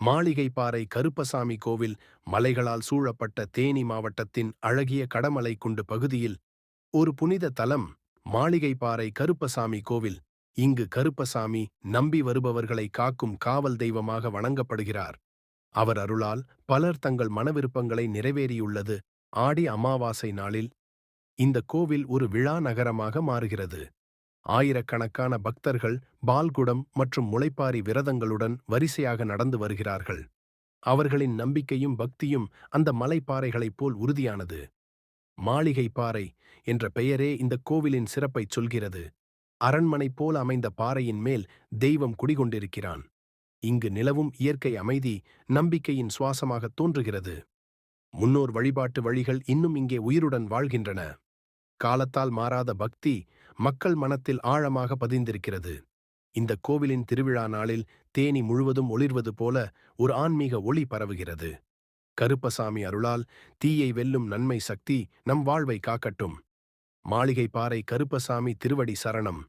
மாளிகைப்பாறை கருப்பசாமி கோவில் மலைகளால் சூழப்பட்ட தேனி மாவட்டத்தின் அழகிய கடமலை குண்டு பகுதியில் ஒரு புனித தலம் மாளிகைப்பாறை கருப்பசாமி கோவில். இங்கு கருப்பசாமி நம்பி வருபவர்களை காக்கும் காவல் தெய்வமாக வணங்கப்படுகிறார். அவர் அருளால் பலர் தங்கள் மனவிருப்பங்களை நிறைவேறியுள்ளது. ஆடி அமாவாசை நாளில் இந்த கோவில் ஒரு விழா நகரமாக மாறுகிறது. ஆயிரக்கணக்கான பக்தர்கள் பால்குடம் மற்றும் முளைப்பாரி விரதங்களுடன் வரிசையாக நடந்து வருகிறார்கள். அவர்களின் நம்பிக்கையும் பக்தியும் அந்த மலைப்பாறைகளைப் போல் உறுதியானது. மாளிகை பாறை என்ற பெயரே இந்த கோவிலின் சிறப்பைச் சொல்கிறது. அரண்மனை போல அமைந்த பாறையின் மேல் தெய்வம் குடிகொண்டிருக்கிறான். இங்கு நிலவும் இயற்கை அமைதி நம்பிக்கையின் சுவாசமாக தோன்றுகிறது. முன்னோர் வழிபாட்டு வழிகள் இன்னும் இங்கே உயிருடன் வாழ்கின்றன. காலத்தால் மாறாத பக்தி மக்கள் மனத்தில் ஆழமாக பதிந்திருக்கிறது. இந்த கோவிலின் திருவிழா நாளில் தேனி முழுவதும் ஒளிர்வது போல ஒரு ஆன்மீக ஒளி பரவுகிறது. கருப்பசாமி அருளால் தீயை வெல்லும் நன்மை சக்தி நம் வாழ்வை காக்கட்டும். மாளிகை பாறை கருப்பசாமி திருவடி சரணம்.